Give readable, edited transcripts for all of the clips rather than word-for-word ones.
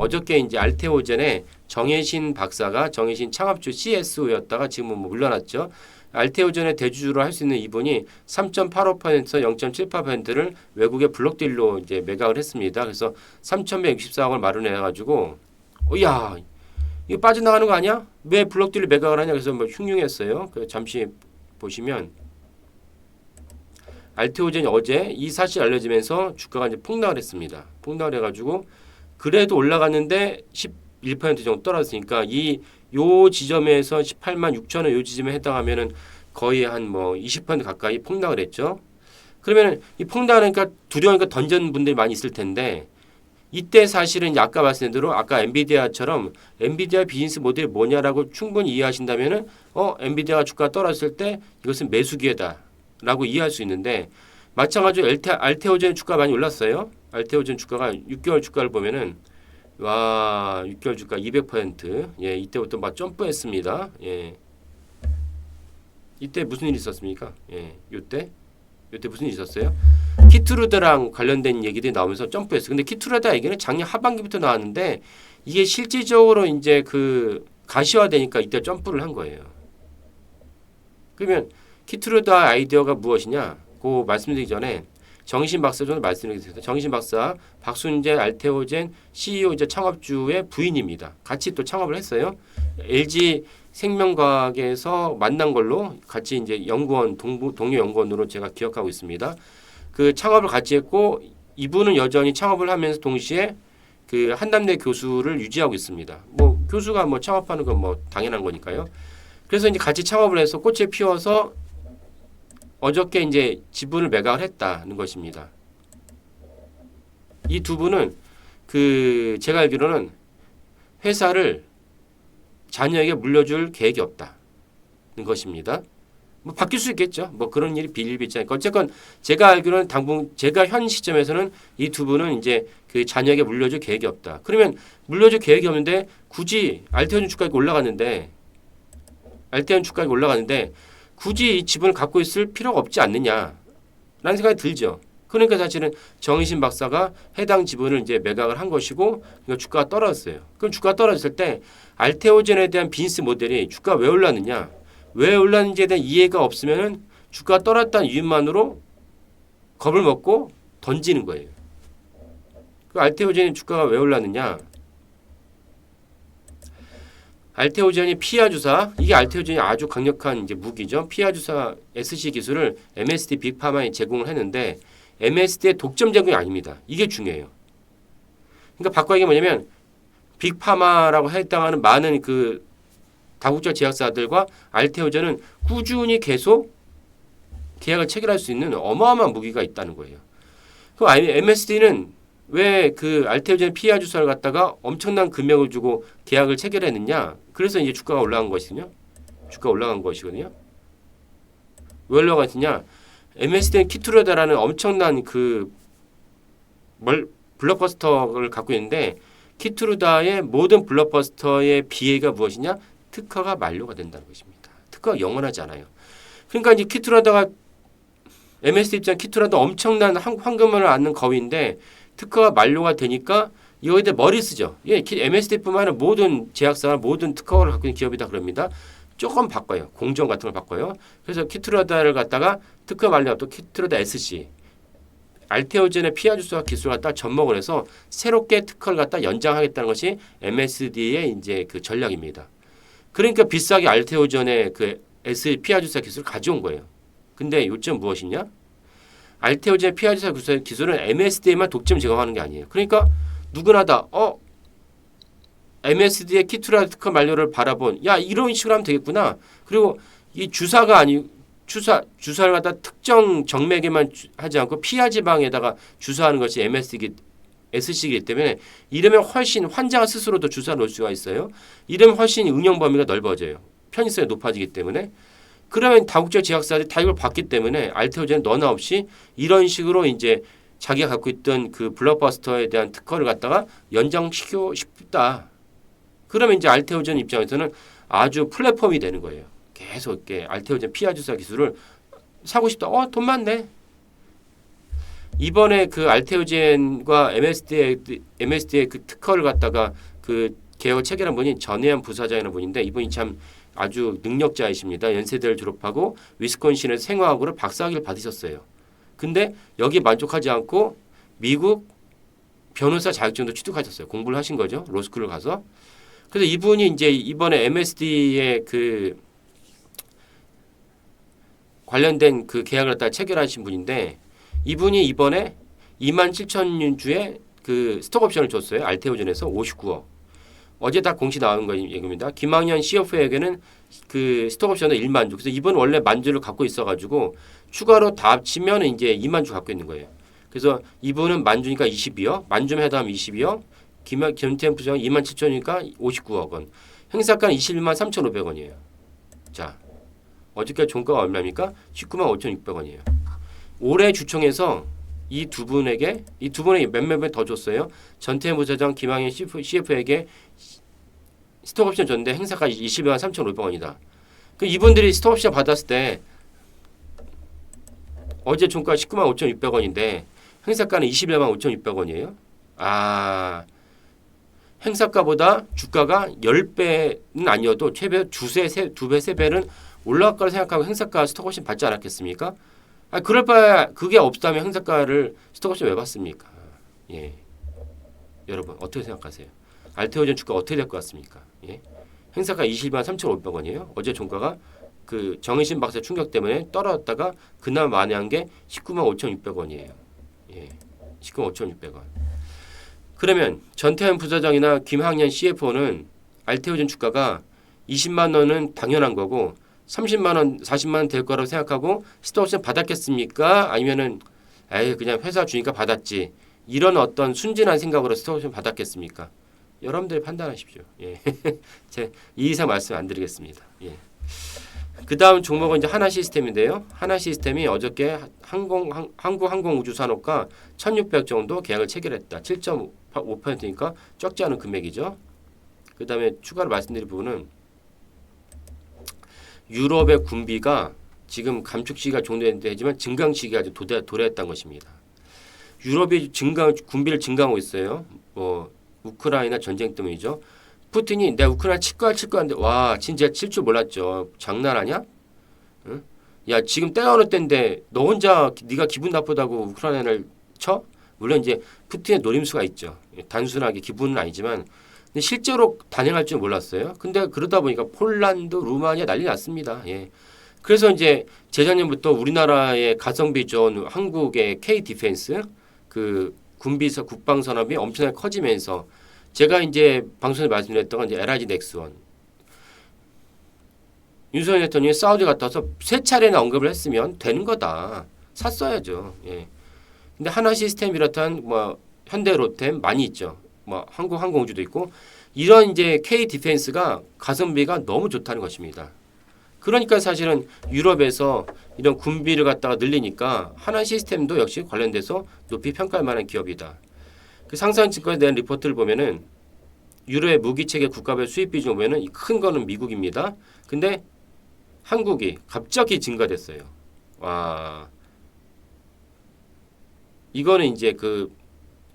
어저께 이제 알테오젠의 정혜신 박사가 정혜신 창업주 CSO였다가 지금은 뭐 물러났죠. 알테오젠의 대주주로 할 수 있는 이분이 3.85%에서 0.78%를 외국의 블록딜로 이제 매각을 했습니다. 그래서 3,164억을 마련해 가지고 야, 이거 빠져나가는 거 아니야? 왜 블록딜로 매각을 하냐? 그래서 뭐 흉흉했어요. 잠시 보시면 알테오젠이 어제 이 사실이 알려지면서 주가가 이제 폭락을 했습니다. 폭락을 해가지고 그래도 올라갔는데 11% 정도 떨어졌으니까 요 지점에서 18만 6천 원 요 지점에 해당하면은 거의 한 뭐 20% 가까이 폭락을 했죠. 그러면은 이 폭락하니까 두려우니까 던전 분들이 많이 있을 텐데 이때 사실은 아까 말씀드린 대로 아까 엔비디아처럼 엔비디아 비즈니스 모델이 뭐냐라고 충분히 이해하신다면은 엔비디아가 주가가 떨어졌을 때 이것은 매수 기회다라고 이해할 수 있는데 마찬가지로 알테오젠 주가 많이 올랐어요. 알테오젠 주가가 6개월 주가를 보면은 와 6개월 주가 200% 예 이때부터 막 점프했습니다. 예 이때 무슨 일이 있었습니까? 예 요때 무슨 일이 있었어요? 키트루드랑 관련된 얘기들이 나오면서 점프했어요. 근데 키트루드 얘기는 작년 하반기부터 나왔는데 이게 실질적으로 이제 그 가시화되니까 이때 점프를 한 거예요. 그러면 키트루드 아이디어가 무엇이냐? 그 말씀드리기 전에 정신 박사 좀 말씀드리겠습니다. 정신 박사 박순재 알테오젠 CEO이자 창업주의 부인입니다. 같이 또 창업을 했어요. LG 생명과학에서 만난 걸로 같이 이제 연구원 동료 연구원으로 제가 기억하고 있습니다. 그 창업을 같이 했고 이분은 여전히 창업을 하면서 동시에 그 한남대 교수를 유지하고 있습니다. 뭐 교수가 뭐 창업하는 건 뭐 당연한 거니까요. 그래서 이제 같이 창업을 해서 꽃을 피워서 어저께 이제 지분을 매각을 했다는 것입니다. 이 두 분은 그 제가 알기로는 회사를 자녀에게 물려줄 계획이 없다는 것입니다. 뭐 바뀔 수 있겠죠. 뭐 그런 일이 비일비재하니까 어쨌건 제가 알기로는 당분 제가 현 시점에서는 이 두 분은 이제 그 자녀에게 물려줄 계획이 없다. 그러면 물려줄 계획이 없는데 굳이 알테오젠 주가가 올라갔는데 굳이 이 지분을 갖고 있을 필요가 없지 않느냐라는 생각이 들죠. 그러니까 사실은 정의신 박사가 해당 지분을 이제 매각을 한 것이고 그러니까 주가가 떨어졌어요. 그럼 주가가 떨어졌을 때 알테오젠에 대한 비즈니스 모델이 주가가 왜 올랐느냐, 왜 올랐는지에 대한 이해가 없으면은 주가가 떨어졌다는 이유만으로 겁을 먹고 던지는 거예요. 그 알테오젠의 주가가 왜 올랐느냐? 알테오젠이 피하 주사, 이게 알테오젠이 아주 강력한 이제 무기죠. 피하 주사 SC 기술을 MSD 빅파마에 제공을 했는데 MSD의 독점 제공이 아닙니다. 이게 중요해요. 그러니까 바꿔 얘기하면 뭐냐면 빅파마라고 해당하는 많은 그 다국적 제약사들과 알테오젠은 꾸준히 계속 계약을 체결할 수 있는 어마어마한 무기가 있다는 거예요. 그 MSD는 왜 그 알테오젠 피하 주사를 갖다가 엄청난 금액을 주고 계약을 체결했느냐? 그래서 이제 주가가 올라간 것이거든요. 왜 올라갔느냐? MSD는 키트루다라는 엄청난 그 블록버스터를 갖고 있는데 키트루다의 모든 블록버스터의 비애가 무엇이냐? 특허가 만료가 된다는 것입니다. 특허가 영원하지 않아요. 그러니까 이제 키트루다가 MSD 입장 키트루다 엄청난 황금을 안는 거위인데 특허가 만료가 되니까 이거에 대해 머리 쓰죠. 예, MSD뿐만 아니라 모든 제약사나 모든 특허를 갖고 있는 기업이 다 그럽니다. 조금 바꿔요. 공정 같은 걸 바꿔요. 그래서 키트루다를 갖다가 특허 만료가 또 키트루다 SC 알테오젠의 피하 주사 기술을 갖다 접목을 해서 새롭게 특허를 갖다 연장하겠다는 것이 MSD의 이제 그 전략입니다. 그러니까 비싸게 알테오젠의 그 피하 주사 기술을 가져온 거예요. 근데 요점 무엇이냐? 알테오젠 피하 주사 기술은 MSD에만 독점 제공하는 게 아니에요. 그러니까 누구나 다 MSD의 키트루다 특허 만료를 바라본 이런 식으로 하면 되겠구나. 그리고 이 주사가 아니 주사를 갖다 특정 정맥에만 하지 않고 피하 지방에다가 주사하는 것이 SC이기 때문에 이러면 훨씬 환자가 스스로도 주사를 놓을 수가 있어요. 이러면 훨씬 응용 범위가 넓어져요. 편의성이 높아지기 때문에. 그러면 다국적 제약사들이 다 이걸 봤기 때문에 알테오젠은 너나 없이 이런 식으로 이제 자기가 갖고 있던 그 블록버스터에 대한 특허를 갖다가 연장시키고 싶다. 그러면 이제 알테오젠 입장에서는 아주 플랫폼이 되는 거예요. 계속 이렇게 알테오젠 피하 주사 기술을 사고 싶다. 돈 많네. 이번에 그 알테오젠과 MSD의 그 특허를 갖다가 그 개혁을 체결한 분이 전혜연 부사장이라는 분인데 이분이 참 아주 능력자이십니다. 연세대를 졸업하고 위스콘신에서 생화학으로 박사학위를 받으셨어요. 근데 여기에 만족하지 않고 미국 변호사 자격증도 취득하셨어요. 공부를 하신 거죠. 로스쿨을 가서. 그래서 이분이 이제 이번에 MSD의 그 관련된 그 계약을 갖다 체결하신 분인데 이분이 이번에 27,000주의 그 스톡옵션을 줬어요. 알테오젠에서 59억. 어제 다 공시 나온 거 얘기입니다. 김학년 CFO에게는 그 스톡옵션은 1만 주. 그래서 이분 원래 10,000주를 갖고 있어가지고 추가로 다 합치면 이제 2만 주 갖고 있는 거예요. 그래서 이분은 10,000주니까 22억, 10,000주면 해당하면 22억, 김태현 부장은 27,000주니까 59억 원. 행사가는 21만 3,500원이에요. 자, 어저께 종가가 얼마입니까? 19만 5,600원이에요. 올해 주총에서 이 두 분에게 몇몇 배 더 줬어요. 전태현 부사장, 김학현 CF에게 스톡옵션 줬는데 행사가 21만 3,500원이다. 그 이분들이 스톡옵션 받았을 때 어제 종가 19만 5,600원인데 행사가는 21만 5,600원이에요. 아, 행사가보다 주가가 10배는 아니어도 최대 두 배, 세 배는 올라갈 거라 생각하고 행사가 스톡옵션 받지 않았겠습니까? 아, 그럴 바에 그게 없다면 행사가를 스톡옵션 왜 받습니까? 예, 여러분 어떻게 생각하세요? 알테오젠 주가 어떻게 될 것 같습니까? 예, 행사가 20만 3,500원이에요. 어제 종가가 그 정의신 박사 충격 때문에 떨어졌다가 그나마 만회한 게 19만 5,600원이에요. 예, 19만 5,600원. 그러면 전태현 부사장이나 김학년 CFO는 알테오젠 주가가 20만 원은 당연한 거고 30만 원, 40만 원 될 거라고 생각하고 스톡옵션 받았겠습니까? 아니면은 에이 그냥 회사 주니까 받았지. 이런 어떤 순진한 생각으로 스톡옵션 받았겠습니까? 여러분들이 판단하십시오. 예. 제 이 이상 말씀 안 드리겠습니다. 예. 그 다음 종목은 이제 하나시스템인데요. 하나시스템이 어저께 한국항공우주산업과 1,600 정도 계약을 체결했다. 7.5%니까 적지 않은 금액이죠. 그 다음에 추가로 말씀드릴 부분은 유럽의 군비가 지금 감축 시기가 종료되지만 증강 시기가 아주 도래했다는 것입니다. 유럽이 군비를 증강하고 있어요. 뭐 우크라이나 전쟁 때문이죠. 푸틴이 내가 우크라이나 칠 거야 하는데 와 진짜 칠 줄 몰랐죠. 장난하냐? 응? 야 지금 때가 어느 때인데 너 혼자 네가 기분 나쁘다고 우크라이나를 쳐? 물론 이제 푸틴의 노림수가 있죠. 단순하게 기분은 아니지만 근데 실제로 단행할 줄 몰랐어요. 근데 그러다 보니까 폴란드, 루마니아 난리 났습니다. 예. 그래서 이제 재작년부터 우리나라의 가성비 좋은 한국의 K 디펜스 그 군비서 국방 산업이 엄청나게 커지면서 제가 이제 방송에 말씀드렸던 건 이제 LIG 넥스원 윤석열 대통령이 사우디 갔다 와서 세 차례나 언급을 했으면 되는 거다. 샀어야죠. 예. 근데 하나 시스템 이렇단 뭐 현대 로템 많이 있죠. 뭐 한국항공우주도 있고 이런 이제 K 디펜스가 가성비가 너무 좋다는 것입니다. 그러니까 사실은 유럽에서 이런 군비를 갖다가 늘리니까 하나 시스템도 역시 관련돼서 높이 평가할 만한 기업이다. 그 상상증권에 대한 리포트를 보면은 유럽의 무기체계 국가별 수입 비중 보면은 큰 거는 미국입니다. 근데 한국이 갑자기 증가됐어요. 와, 이거는 이제 그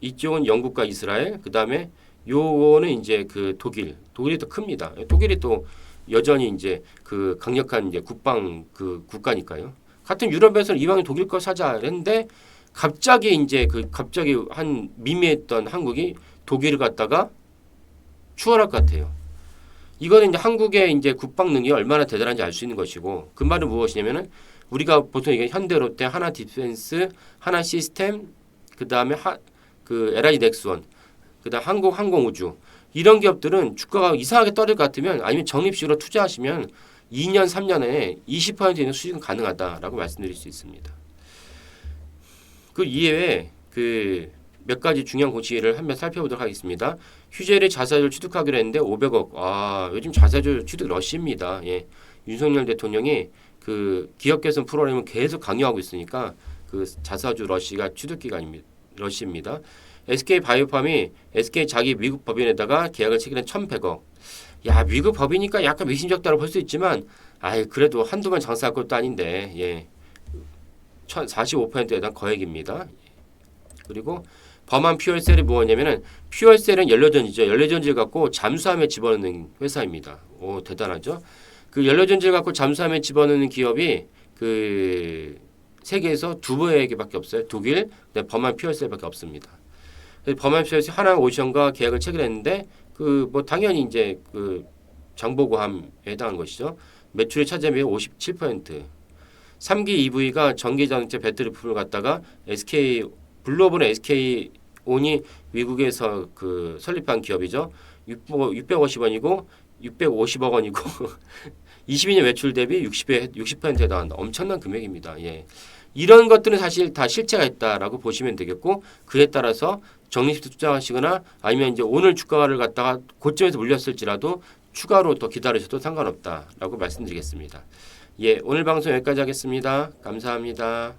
이쪽은 영국과 이스라엘, 그 다음에 요거는 이제 그 독일이 더 큽니다. 독일이 또 여전히 이제 그 강력한 이제 국방 그 국가니까요. 같은 유럽에서는 이왕에 독일 거 사자 했는데 갑자기 이제 갑자기 한 미미했던 한국이 독일을 갖다가 추월할 것 같아요. 이거는 이제 한국의 이제 국방 능력이 얼마나 대단한지 알 수 있는 것이고 그 말은 무엇이냐면은 우리가 보통 이게 현대로테, 하나 디펜스, 하나 시스템, 그 다음에 그 LIG 넥스원, 그다음 한국항공우주 이런 기업들은 주가가 이상하게 떨어질 것 같으면 아니면 적립식으로 투자하시면 2년, 3년에 20% 이상 수익은 가능하다라고 말씀드릴 수 있습니다. 그 이외에 그 몇 가지 중요한 공시를 한번 살펴보도록 하겠습니다. 휴재를 자사주를 취득하기로 했는데 500억. 아, 요즘 자사주 취득 러시입니다. 예. 윤석열 대통령이 그 기업 개선 프로그램을 계속 강요하고 있으니까 그 자사주 러시가 취득 기간입니다. 러시입니다. SK 바이오팜이 SK 자기 미국 법인에다가 계약을 체결한 1,100억. 야, 미국 법이니까 약간 미심쩍다고 볼 수 있지만, 아이 그래도 한두 번 장사할 것도 아닌데, 예, 45%에 대한 거액입니다. 그리고 범한 퓨얼셀이 뭐냐면은 퓨얼셀은 연료전지죠. 연료전지를 갖고 잠수함에 집어넣는 회사입니다. 오 대단하죠. 그 연료전지를 갖고 잠수함에 집어넣는 기업이 그 세계에서 두 개밖에 없어요. 독일, 범한 퓨얼셀밖에 없습니다. 범한 퓨얼셀이 하나오션과 계약을 체결했는데 그 뭐 당연히 이제 그 장보고함에 해당하는 것이죠. 매출의 차지함이 57%. 3기 EV가 전기자동차 배터리 부품을 갖다가 SK 블루오븐의 SK 온이 미국에서 그 설립한 기업이죠. 650원이고 650억 원이고 22년 매출 대비 60%에 해당한다. 엄청난 금액입니다. 예. 이런 것들은 사실 다 실체가 있다라고 보시면 되겠고 그에 따라서 적립식도 투자하시거나 아니면 이제 오늘 주가를 갖다가 고점에서 물렸을지라도 추가로 더 기다리셔도 상관없다라고 말씀드리겠습니다. 예, 오늘 방송 여기까지 하겠습니다. 감사합니다.